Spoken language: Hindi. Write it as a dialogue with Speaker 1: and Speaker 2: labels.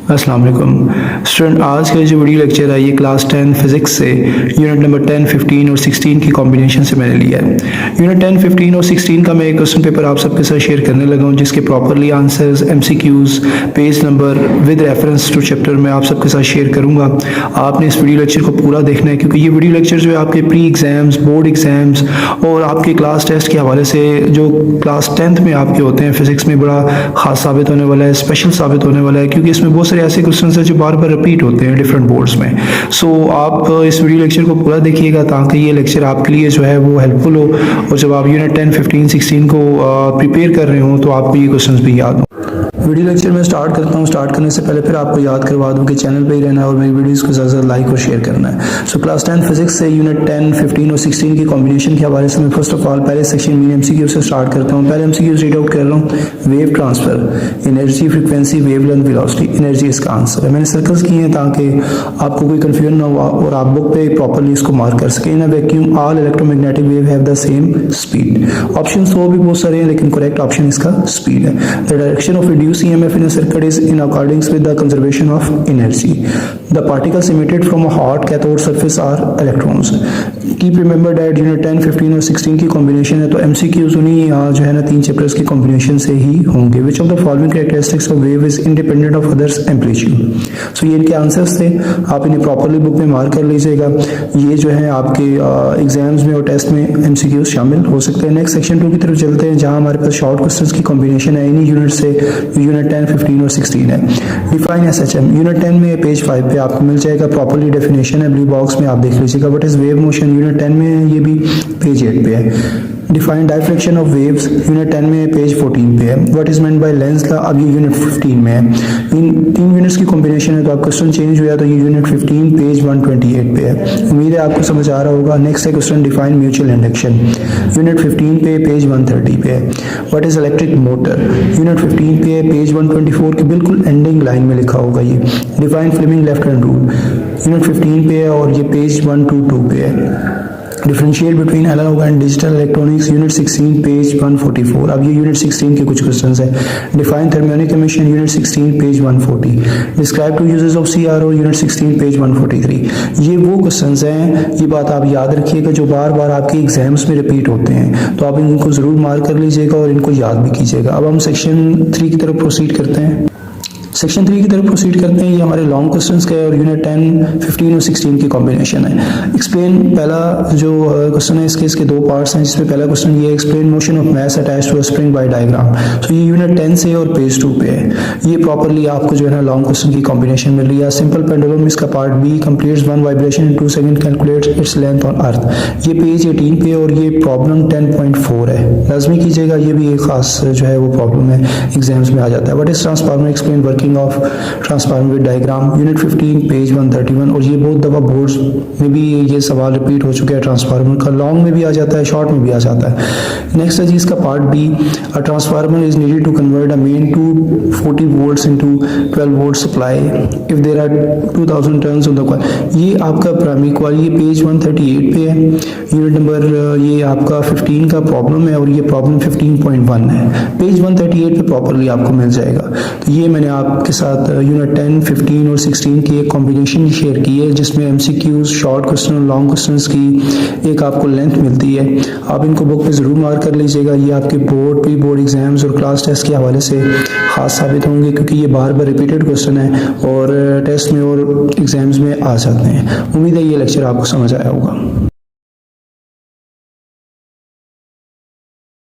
Speaker 1: अस्सलाम वालेकुम स्टूडेंट। आज का जो वीडियो लेक्चर है ये क्लास 10 फिज़िक्स से यूनिट नंबर 10, 15 और 16 की कॉम्बिनेशन से मैंने लिया है। यूनिट 10, 15 और 16 का मैं एक क्वेश्चन पेपर आप सबके साथ शेयर करने लगा हूँ, जिसके properly answers, MCQs, page number with reference to chapter मैं आप सबके साथ शेयर करूँगा। आपने इस वीडियो लेक्चर को पूरा देखना है, क्योंकि ये वीडियो लेक्चर जो है आपके प्री एग्ज़ाम्स, बोर्ड एग्ज़ाम्स और आपके क्लास टेस्ट के हवाले से जो क्लास 10th में आपके होते हैं फिज़िक्स में बड़ा ख़ास साबित होने वाला है, स्पेशल साबित होने वाला है, क्योंकि इसमें बहुत सारे ऐसे क्वेश्चन है जो बार बार रिपीट होते हैं डिफरेंट बोर्ड्स में। सो आप इस वीडियो लेक्चर को पूरा देखिएगा ताकि ये लेक्चर आपके लिए जो है वो हेल्पफुल हो, और जब आप यूनिट 10, 15, 16 को प्रिपेयर कर रहे हो तो आपको ये क्वेश्चंस भी याद हो। वीडियो लेक्चर में स्टार्ट करता हूँ। स्टार्ट करने से पहले फिर आपको याद करवा दूँ कि चैनल पे ही रहना है और मेरी वीडियोस को ज़्यादा लाइक और शेयर करना है। सो क्लास 10 फिजिक्स से यूनिट 10, 15 और 16 की कॉम्बिनेशन के हवाले से मैं फर्स्ट ऑफ ऑल पहले सेक्शन में एमसीक्यू से स्टार्ट करता हूँ। पहले एमसीक्यू रीड आउट कर रहा हूँ। Wave transfer, energy, frequency, wavelength, velocity, energy इसका आंसर है। मैंने सर्कल्स किए हैं ताकि आपको कोई कन्फ्यूजन ना हो और आप बुक पे प्रॉपरली इसको मार्क कर सकें। In a vacuum all electromagnetic wave have the same speed. Option तो भी बहुत सारे हैं, लेकिन करेक्ट ऑप्शन इसका स्पीड है। The direction of reduce EMF in a circuit is in accordance with the conservation of energy. The particles emitted from a hot cathode surface are electrons. Keep remember that unit 10, 15 और 16 की कॉम्बिनेशन है, तो MCQs उन्हीं जो है ना 3 चैप्टर्स की कॉम्बिनेशन से ही होंगे। Which of the following characteristics of wave is independent of others amplitude? So ये इनके आंसर्स थे, आप इन्हें प्रॉपरली बुक में मार्क कर लीजिएगा। ये जो है आपके एग्जाम्स में और टेस्ट में MCQs शामिल हो सकते हैं। नेक्स्ट सेक्शन 2 की तरफ चलते हैं, जहाँ हमारे पास शॉर्ट क्वेश्चंस की कॉम्बिनेशन है इन्हीं यूनिट से, यूनिट 10, 15 और 16 है। डिफाइन एसएचएम यूनिट 10 में पेज 5 पे आपको मिल जाएगा, प्रॉपरली डेफिनेशन है, ब्लू बॉक्स में आप देख लीजिएगा। What is wave motion unit 10 में, ये भी पेज 8 पे है। Define diffraction of waves unit 10 में पेज 14 पे है। What is meant by Lenz law, अब ये यूनिट 15 में है। इन 3 यूनिट्स की कॉम्बिनेशन है, तो आप क्वेश्चन चेंज हुआ तो ये यूनिट 15 पेज 128 पे है। उम्मीद है आपको समझ आ रहा होगा। नेक्स्ट है question define mutual induction unit 15 पे पेज 130 पे है। What is electric motor unit 15 पे पेज 124 की बिल्कुल एंडिंग लाइन में लिखा होगा ये। Define Fleming left hand rule unit 15 पे है और ये पेज 122 पे है। Differentiate between analog and digital electronics unit 16 page 144। अब ये यूनिट 16 के कुछ क्वेश्चंस हैं। Define thermionic emission unit 16 page 140। Describe two uses of CRO unit 16 page 143। ये वो क्वेश्चंस हैं, ये बात आप याद रखिएगा, जो बार बार आपके एग्जाम्स में रिपीट होते हैं, तो आप इनको जरूर मार्क कर लीजिएगा और इनको याद भी कीजिएगा। अब हम सेक्शन 3 की तरफ प्रोसीड करते हैं। सेक्शन 3 की तरफ प्रोसीड करते हैं। ये हमारे लॉन्ग क्वेश्चंस का और यूनिट 10, 15 और 16 की कॉम्बिनेशन है। एक्सप्लेन पहला जो क्वेश्चन है, इसके 2 पार्ट्स हैं, जिसमें पहला क्वेश्चन ये explain motion of mass attached to a spring by diagram. So ये यूनिट 10 से और पेज 2 पे है। ये प्रॉपरली आपको जो है ना लॉन्ग क्वेश्चन की कॉम्बिनेशन मिल रही है। सिंपल पेंडुलम इसका part B completes 1 vibration in 2 second, calculates its length on earth. ये पेज 18 पे और ये प्रॉब्लम 10.4 है, लाजमी कीजिएगा। ये भी एक खास जो है वो प्रॉब्लम है, एग्जाम्स में आ जाता है। What is transformer, explain working of transformer with diagram unit 15 page 131। और ये बहुत दफा बोर्ड्स में भी ये सवाल रिपीट हो चुके हैं। ट्रांसफार्मर का लॉन्ग में भी आ जाता है, शॉर्ट में भी आ जाता है। नेक्स्ट है जी इसका part B, a transformer is needed to convert a main 240 volts into 12 volt supply if there are 2000 turns on the coil. ये आपका प्राइमरी कॉइल, ये पेज 138 पे है। यूनिट नंबर ये आपका 15 का प्रॉब्लम है और ये प्रॉब्लम 15.1 है। पेज 138 पे प्रॉपरली आपको मिल जाएगा। तो ये मैंने आपके साथ यूनिट 10, 15 और 16 की एक कॉम्बिनेशन शेयर की है, जिसमें एमसीक्यूज, शॉर्ट क्वेश्चन और लॉन्ग क्वेश्चंस की एक आपको लेंथ मिलती है। आप इनको बुक पे ज़रूर मार्क कर लीजिएगा। ये आपके बोर्ड, प्री बोर्ड एग्जाम्स और क्लास टेस्ट के हवाले से खास साबित होंगे, क्योंकि ये बार बार रिपीटेड क्वेश्चन है और टेस्ट में और एग्जाम्स में आ जाते हैं। उम्मीद है ये लेक्चर आपको समझ आया होगा।